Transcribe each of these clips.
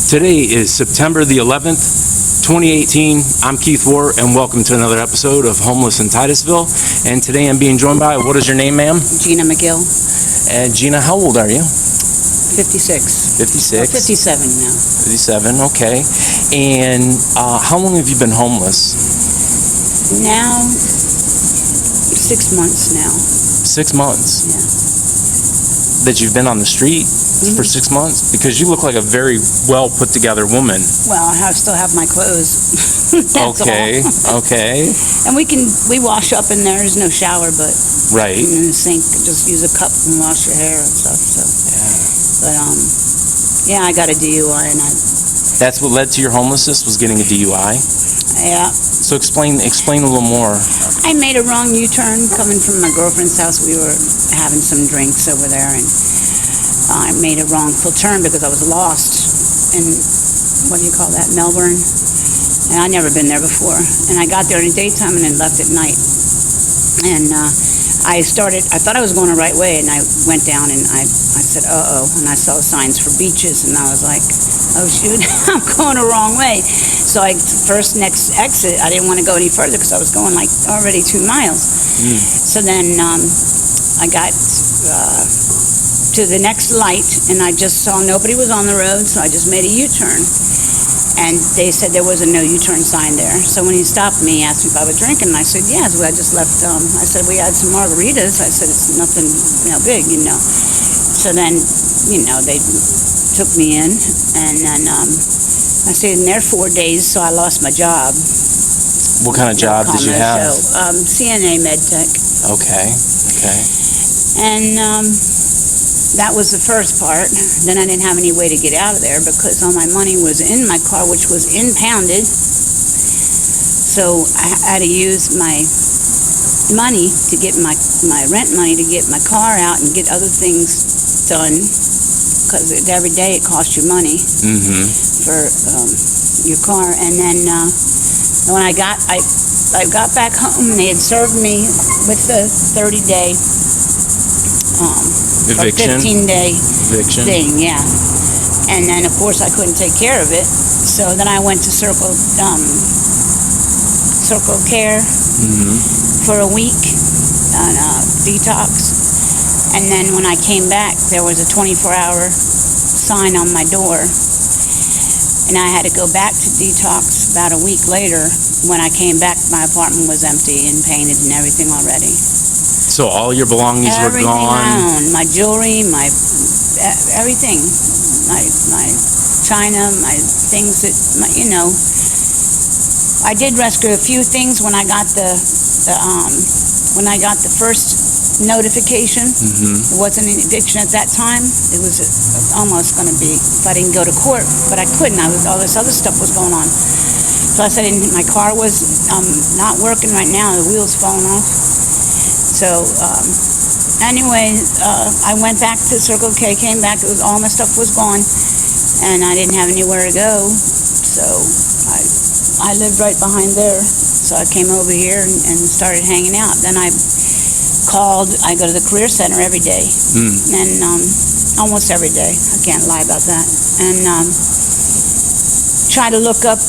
Today is September the 11th, 2018. I'm Keith Ward, and welcome to another episode of Homeless in Titusville. And today I'm being joined by, what is your name, ma'am? Gina McGill. And Gina, how old are you? 56. 56? Or 57 now. 57, okay. And how long have you been homeless? Now, 6 months now. 6 months? Yeah. That you've been on the street for 6 months? Because you look like a very well put together woman. Well, I still have my clothes. That's Okay, all. okay. And we wash up in there. There's no shower, but Right. in the sink, just use a cup and wash your hair and stuff. So, but yeah, I got a DUI, and That's what led to your homelessness, was getting a DUI? yeah. So explain a little more. I made a wrong U-turn coming from my girlfriend's house. We were having some drinks over there, and I made a wrongful turn because I was lost in, what do you call that, Melbourne? And I'd never been there before. And I got there in the daytime and then left at night. And I thought I was going the right way, and I went down and I said, uh-oh, and I saw signs for beaches, and I was like, oh shoot, I'm going the wrong way. So next exit, I didn't want to go any further because I was going like already 2 miles. So then I got to the next light, and I just saw nobody was on the road, so I just made a U-turn. And they said there was a no U-turn sign there. So when he stopped me, he asked me if I was drinking, and I said, yes, well, I just left, I said, we had some margaritas. I said, it's nothing, big, So then, they took me in, and then I stayed in there 4 days, so I lost my job. What kind of job did you have? CNA med tech. Okay. And that was the first part. Then I didn't have any way to get out of there because all my money was in my car, which was impounded. So I had to use my money to get my rent money to get my car out and get other things done, because every day it costs you money for your car. And then when I got back home, they had served me with the 30-day Eviction? 15-day Eviction. thing, yeah. And then, of course, I couldn't take care of it. So then I went to Circle Care for a week on detox. And then when I came back, there was a 24-hour sign on my door. And I had to go back to detox about a week later. When I came back, my apartment was empty and painted and everything already. So all your belongings were gone? Everything, my jewelry, my everything, my china, my things that, I did rescue a few things when I got the first notification. It wasn't an eviction at that time. It was almost going to be if I didn't go to court, but I couldn't. All this other stuff was going on. Plus, my car was not working right now. The wheels falling off. So anyway, I went back to Circle K, came back. All my stuff was gone, and I didn't have anywhere to go. So I lived right behind there. So I came over here and started hanging out. Then I go to the Career Center every day, and almost every day. I can't lie about that. And try to look up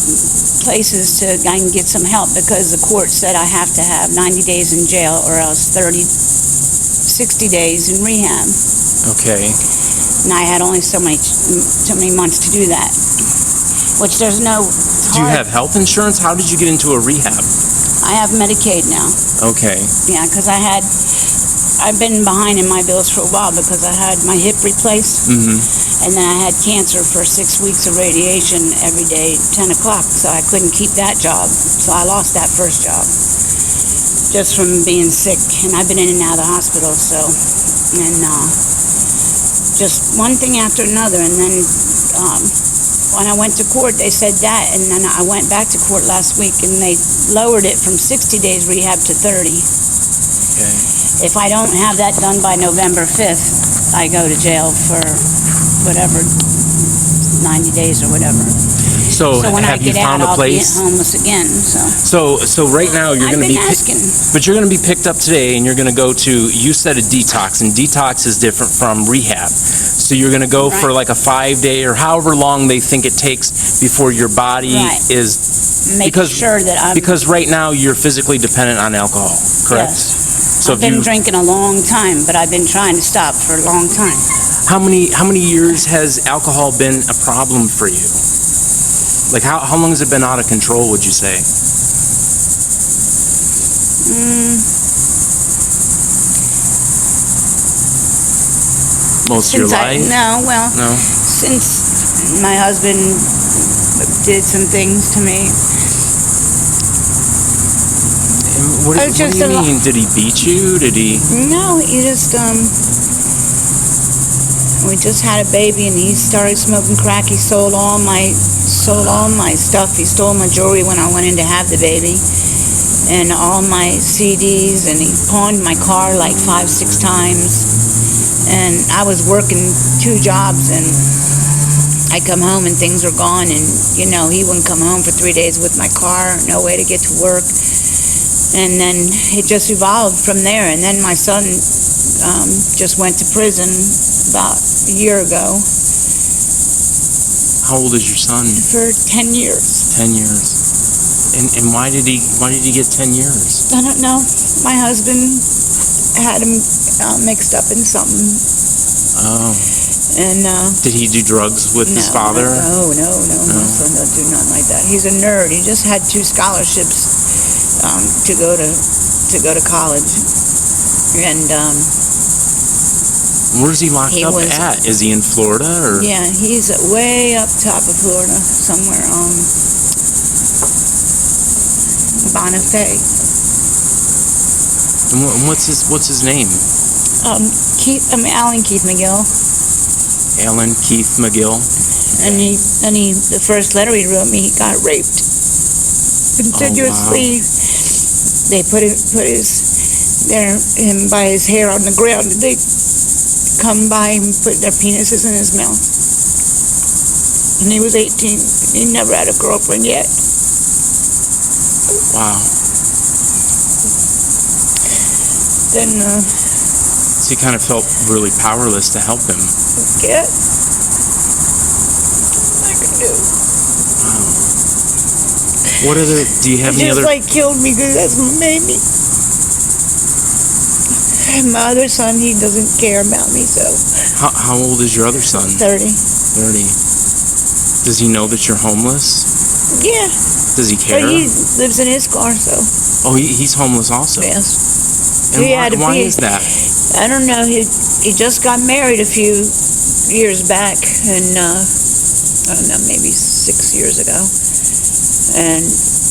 places I can get some help, because the court said I have to have 90 days in jail or else 60 days in rehab. Okay. And I had only so many months to do that, which there's no Do you have health insurance? How did you get into a rehab? I have Medicaid now. Okay. Yeah, because I've been behind in my bills for a while because I had my hip replaced, and then I had cancer for 6 weeks of radiation every day, 10 o'clock, so I couldn't keep that job. So I lost that first job just from being sick, and I've been in and out of the hospital, and just one thing after another. And then when I went to court, they said that, and then I went back to court last week, and they lowered it from 60 days rehab to 30. Okay. If I don't have that done by November 5th, I go to jail for whatever, 90 days or whatever. So So when I have you get out, found a I'll be place? homeless again, so. So right now you're I've going to been be asking. but you're going to be picked up today and you're going to go to, you said a detox, and detox is different from rehab. So you're going to go for Right. like a 5-day or however long they think it takes before your body Right. is, Make because sure that I'm. because right now you're physically dependent on alcohol, correct? Yes. So I've if been you, drinking a long time, but I've been trying to stop for a long time. how many years has alcohol been a problem for you? Like how long has it been out of control, would you say? Most of your life? No, No? since my husband did some things to me. And what do It's just you a lo- mean? Did he beat you? Did he? No, he just we just had a baby and he started smoking crack. He sold all my stuff. He stole my jewelry when I went in to have the baby, and all my CDs, and he pawned my car like 5-6 times. And I was working 2 jobs, and I come home and things were gone, and he wouldn't come home for 3 days with my car, no way to get to work. And then it just evolved from there. And then my son just went to prison about a year ago How old is your son? for 10 years. 10 years. And why did he get 10 years? I don't know. My husband had him mixed up in something. Oh. And Did he do drugs with his father? No. My son doesn't do nothing like that. He's a nerd. He just had 2 scholarships to go to college. And Where's he locked up at? Is he in Florida or? yeah, he's way up top of Florida, somewhere Bonifay. And what's his name? Alan Keith McGill. Alan Keith McGill. And the first letter he wrote me, he got raped continuously. They put him by his hair on the ground. They come by and put their penises in his mouth. And he was 18. He never had a girlfriend yet. Wow. Then So he kind of felt really powerless to help him. get I could do. What other? Do you have It any just other? killed me because that's what made me. And my other son, he doesn't care about me, so How old is your other son? 30. 30. Does he know that you're homeless? Yeah, Does he care? but he lives in his car, so Oh, he's homeless also. yes. And He had to why be- is that? I don't know. He just got married a few years back, and I don't know, maybe 6 years ago. And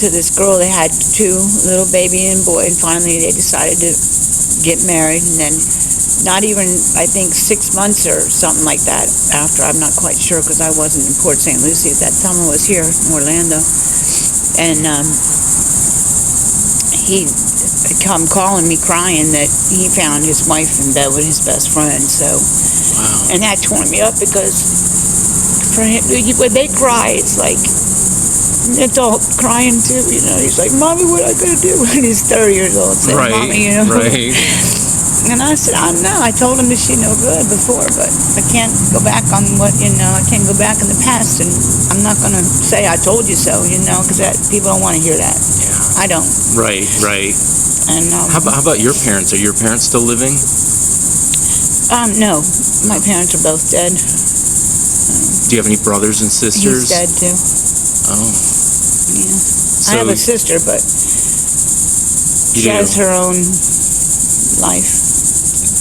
to this girl, they had 2 little baby and boy, and finally they decided to get married. And then, not even I think 6 months or something like that after. I'm not quite sure because I wasn't in Port St. Lucie at that time. I was here in Orlando, and he come calling me crying that he found his wife in bed with his best friend. So, Wow. and that tore me up because for him, when they cry, it's like an adult crying too. He's like, "Mommy, what am I gonna do?" And he's 30 years old, saying, Right. "Mommy, Right. And I said, "I know. I told him that she no good before, but I can't go back on what I can't go back in the past, and I'm not gonna say I told you so, because people don't want to hear that. Yeah. I don't. Right. Right. And How about your parents? Are your parents still living? no, my parents are both dead. Do you have any brothers and sisters? He's dead too. Oh. Yeah. So I have a sister, but you she has do. her own life.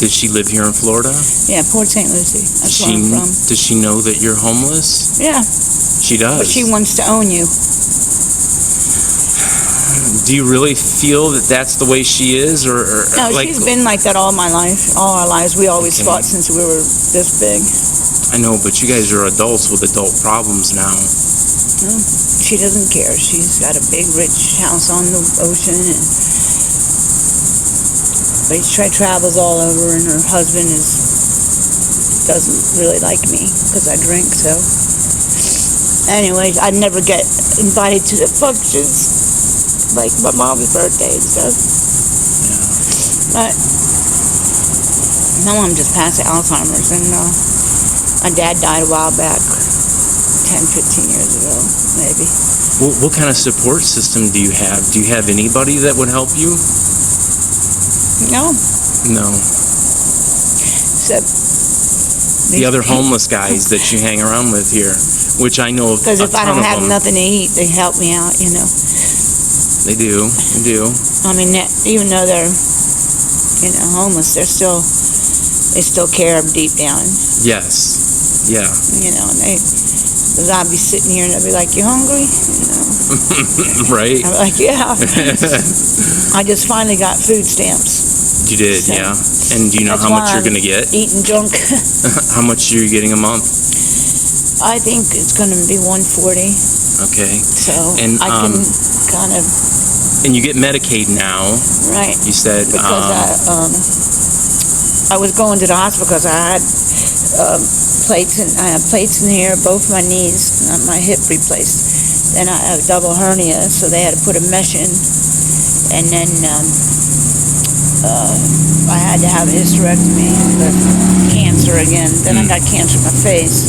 Does she live here in Florida? Yeah, Port St. Lucie. That's where I'm from. Does she know that you're homeless? Yeah, She does. but she wants to own you. Do you really feel that that's the way she is, or No, like? she's been like that all my life, all our lives. We always Okay. fought since we were this big. I know, but you guys are adults with adult problems now. She doesn't care. She's got a big, rich house on the ocean, but she travels all over. And her husband doesn't really like me because I drink. So Anyways, I'd never get invited to the functions, like my mom's birthday and stuff. But my mom just passed Alzheimer's, and my dad died a while back, 10, 15 years ago, maybe. What kind of support system do you have? Do you have anybody that would help you? No. No. Except the other homeless guys that you hang around with here, which I know because if I don't have nothing to eat, they help me out, you know. They do. I mean, even though they're, homeless, they still care deep down. Yes. Yeah. And because I'd be sitting here and they'd be like, "You hungry?" Right. I'm like, "Yeah." I just finally got food stamps. You did, so, yeah. And do you know how much you're going to get? Eating junk. How much are you getting a month? I think it's going to be $140. Okay. So and, I can kind of. And you get Medicaid now. Right. You said. Because I was going to the hospital because I had plates in here, both my knees, my hip replaced. Then I have a double hernia, so they had to put a mesh in, and then. I had to have a hysterectomy for cancer again. Then I got cancer in my face.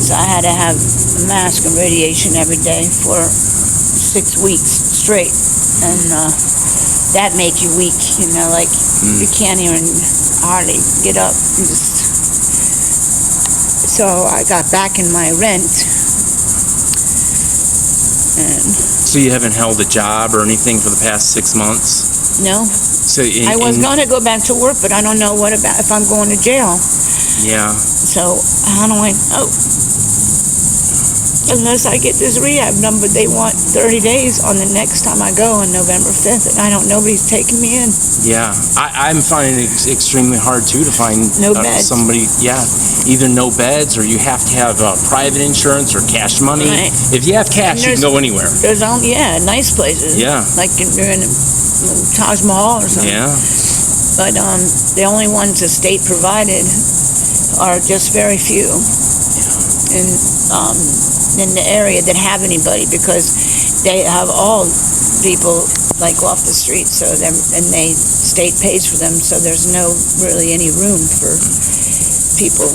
So I had to have a mask and radiation every day for 6 weeks straight. And that make you weak, like you can't even hardly get up. So I got back in my rent. And so you haven't held a job or anything for the past 6 months? No. So I was going to go back to work, but I don't know if I'm going to jail. Yeah. So how do I know? Unless I get this rehab number, they want 30 days on the next time I go on November 5th, and nobody's taking me in. Yeah, I'm finding it extremely hard too to find somebody. Yeah, either no beds or you have to have private insurance or cash money. Right. If you have cash, you can go anywhere. There's only nice places. Yeah, like you're in Taj Mahal or something. Yeah, but the only ones the state provided are just very few. In the area that have anybody, because they have all people like off the street, so state pays for them, so there's no really any room for people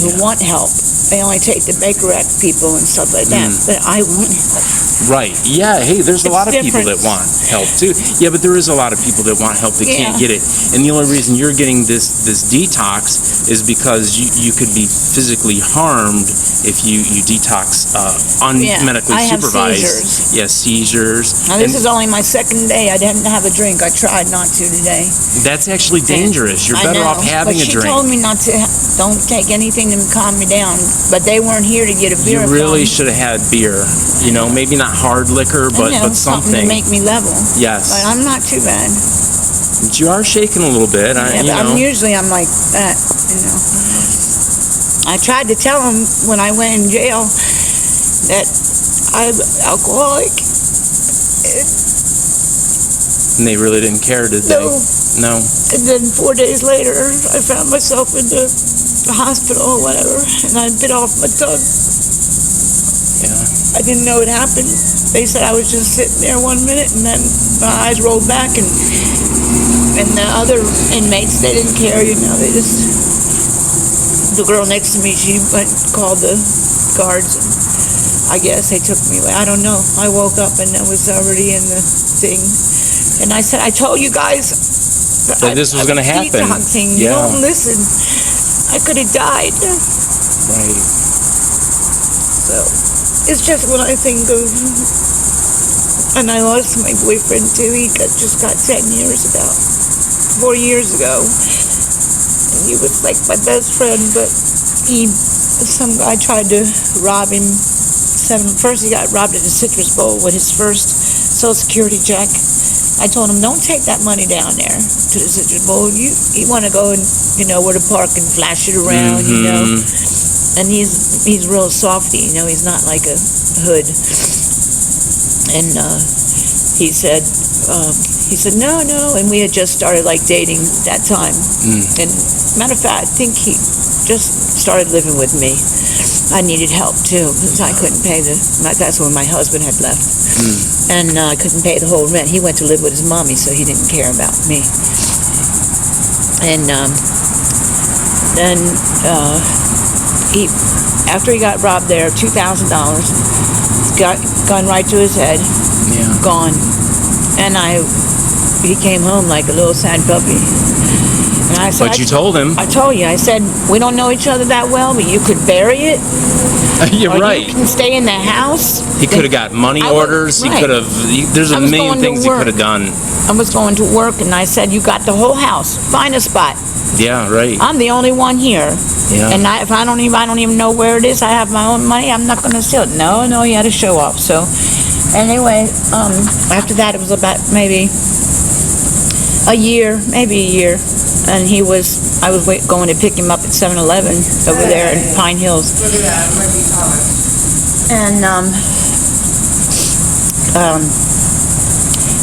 who want help. They only take the Baker Act people and stuff like that, but I want help. Right. Yeah. Hey, there's a lot of people that want help too. Yeah, but there is a lot of people that want help that can't get it. And the only reason you're getting this detox is because you could be physically harmed if you detox unmedically supervised. Seizures. Yeah, seizures. Now this is only my second day. I didn't have a drink. I tried not to today. That's actually dangerous. You're better off having a drink. She told me not to. Don't take anything to calm me down. But they weren't here to get a beer. You really should have had beer. Maybe not hard liquor, but something to make me level. Yes. But I'm not too bad. But you are shaking a little bit. But I'm like that. I tried to tell them when I went in jail that I'm alcoholic. And they really didn't care, did they? No. And then 4 days later, I found myself in the hospital or whatever, and I bit off my tongue. Yeah. I didn't know it happened. They said I was just sitting there 1 minute, and then my eyes rolled back, and the other inmates, they didn't care, they just... The girl next to me, she called the guards, and I guess they took me away. I don't know. I woke up, and I was already in the thing. And I said, I told you guys that this was going to happen. Detoxing. You don't listen. I could have died. Right. So it's just when I think of, and I lost my boyfriend too. He just got 10 years about 4 years ago. And he was like my best friend, but some guy tried to rob him. First he got robbed at the Citrus Bowl with his first Social Security check. I told him, don't take that money down there to the Citrus Bowl. You want to go and, where to park and flash it around, And he's real softy, he's not like a hood. And he said, no. And we had just started like dating that time. And matter of fact, I think he just started living with me. I needed help too, because I couldn't pay that's when my husband had left. And I couldn't pay the whole rent. He went to live with his mommy, so he didn't care about me. And then after he got robbed there, $2,000, gone right to his head, gone. And he came home like a little sad puppy. And I said, but you told him. I told you. I said, we don't know each other that well, but you could bury it. You're right. You can stay in the house. He could have got money orders. Right. He could have. There's a million things he could have done. I was going to work, and I said, you got the whole house. Find a spot. Yeah, right. I'm the only one here. Yeah. And if I don't even know where it is. I have my own money. I'm not going to steal it. No, he had to show off. So, anyway, after that, it was about maybe a year, and I was going to pick him up at 7-Eleven over there in Pine Hills. And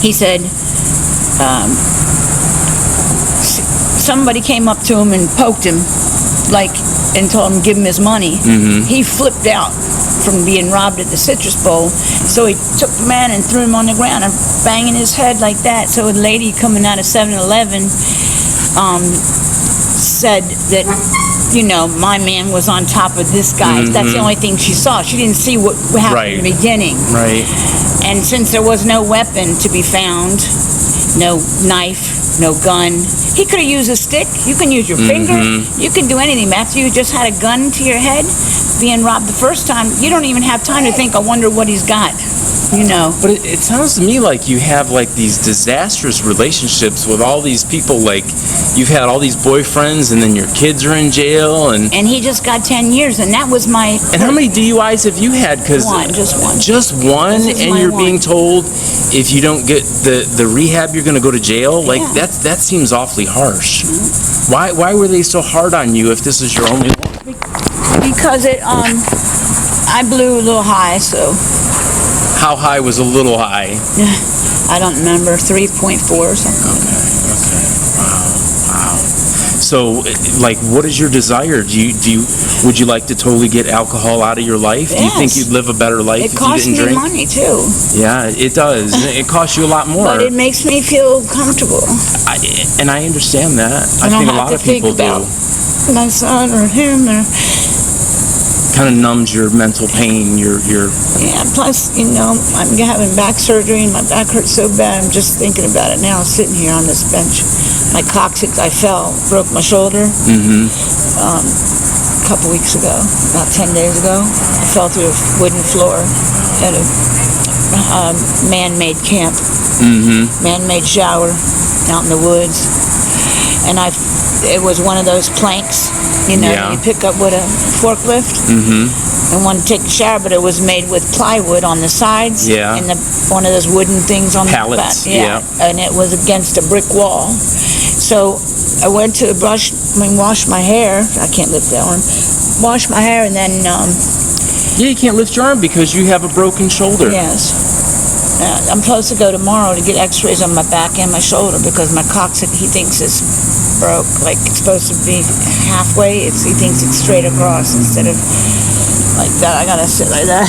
he said, somebody came up to him and poked him, and told him give him his money. He flipped out from being robbed at the Citrus Bowl, so he took the man and threw him on the ground and banging his head like that. So a lady coming out of 7-Eleven said that, my man was on top of this guy. That's the only thing she saw. She didn't see what happened in the beginning. Right. And since there was no weapon to be found, no knife, no gun, he could have used a stick. You can use your finger. You can do anything. After you just had a gun to your head, being robbed the first time, you don't even have time to think, I wonder what he's got. But it sounds to me like you have these disastrous relationships with all these people. You've had all these boyfriends, and then your kids are in jail, and he just got 10 years, and that was my. And how many DUIs have you had? One, just one. Just one, and you're being told if you don't get the rehab, you're going to go to jail. That seems awfully harsh. Why were they so hard on you if this is your only one? Because I blew a little high, so. How high was a little high? I don't remember, 3.4 or something. Okay. Wow. So, what is your desire? Would you like to totally get alcohol out of your life? Yes. Do you think you'd live a better life if you didn't drink? It costs me money too. Yeah, it does. It costs you a lot more. But it makes me feel comfortable. And I understand that. I think a lot of people do. My son or him or. Kind of numbs your mental pain, your. Yeah. Plus, I'm having back surgery and my back hurts so bad. I'm just thinking about it now, sitting here on this bench. My coccyx, I broke my shoulder. A couple weeks ago, about 10 days ago. I fell through a wooden floor at a man-made camp, man-made shower out in the woods, and it was one of those planks. You pick up with a forklift and want to take a shower, but it was made with plywood on the sides and one of those wooden things on pallets, the back. And it was against a brick wall. So I went to wash my hair. I can't lift that arm. Wash my hair, and then you can't lift your arm because you have a broken shoulder. Yes. I'm supposed to go tomorrow to get x-rays on my back and my shoulder because my coccyx, he thinks it's broke. It's supposed to be halfway. He thinks it's straight across instead of like that. I gotta sit like that.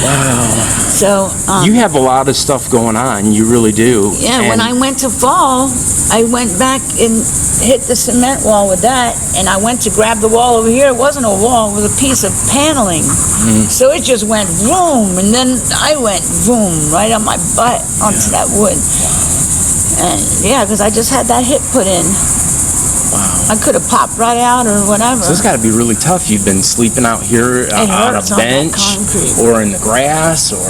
Wow. So you have a lot of stuff going on. You really do. Yeah. When I went to fall, I went back and hit the cement wall with that, and I went to grab the wall over here. It wasn't a wall; it was a piece of paneling. So it just went boom, and then I went boom right on my butt onto that wood. And because I just had that hip put in. Wow. I could have popped right out or whatever. So it's got to be really tough. You've been sleeping out here on a bench or in the grass or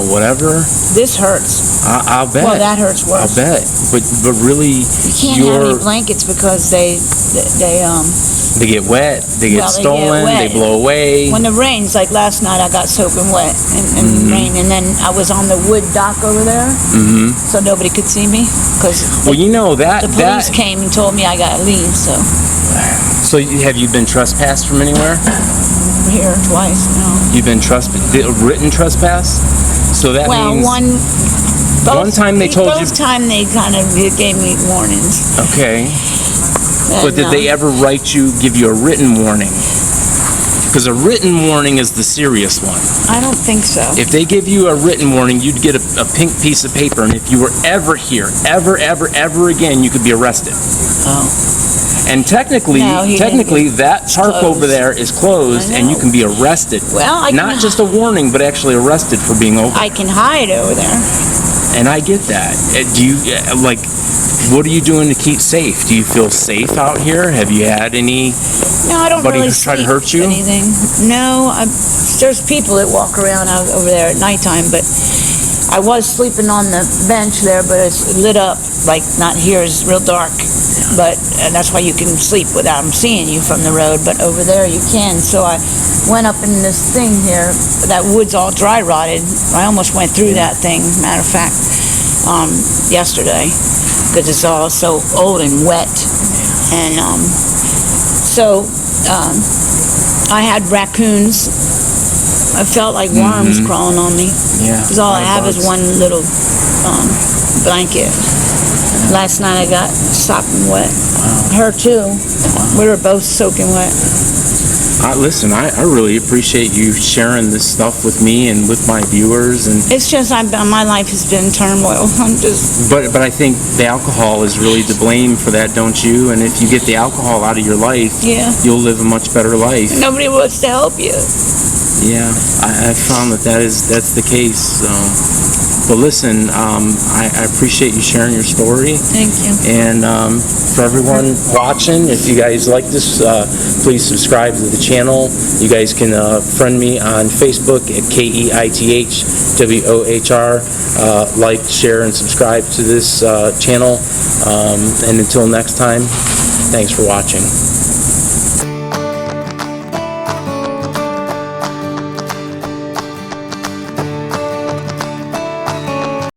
whatever. This hurts. I'll bet. Well, that hurts worse. I'll bet. But really, you can't have any blankets because they get wet. They get stolen. They blow away. When it rains, like last night, I got soaking wet in rain, and then I was on the wood dock over there, so nobody could see me because the police came and told me I got to leave. So have you been trespassed from anywhere? Here twice. No. You've been written trespass? So that means one time they told you. Both time they kind of gave me warnings. Okay. But did they ever give you a written warning? Because a written warning is the serious one. I don't think so. If they give you a written warning, you'd get a pink piece of paper, and if you were ever here, ever again, you could be arrested. Oh. And technically, No, he didn't. that park closed. over there is closed, I and you know. can be arrested. Well, Not just a warning, but actually arrested for being over. I can hide over there. And I get that. Do you, what are you doing to keep safe? Do you feel safe out here? Have you had any... No, I don't Anybody really who's tried to sleep hurt you? anything. No, there's people that walk around out over there at nighttime, but I was sleeping on the bench there, but it's lit up, like not here, it's real dark. But and that's why you can sleep without them seeing you from the road, but over there you can. So I went up in this thing here, that wood's all dry rotted. I almost went through that thing, matter of fact, yesterday, because it's all so old and wet. And I had raccoons. I felt like worms crawling on me. Yeah. Because all I have is one little blanket. Last night I got sopping wet. Her too. We were both soaking wet. Listen, I really appreciate you sharing this stuff with me and with my viewers. And It's just my life has been turmoil. I'm just but I think the alcohol is really to blame for that, don't you? And if you get the alcohol out of your life, you'll live a much better life. nobody wants to help you. Yeah, I found that's the case. So, but listen, I appreciate you sharing your story. Thank you. And for everyone watching, if you guys like this, please subscribe to the channel. You guys can friend me on Facebook at KEITHWOHR. Like, share, and subscribe to this channel. And until next time, thanks for watching.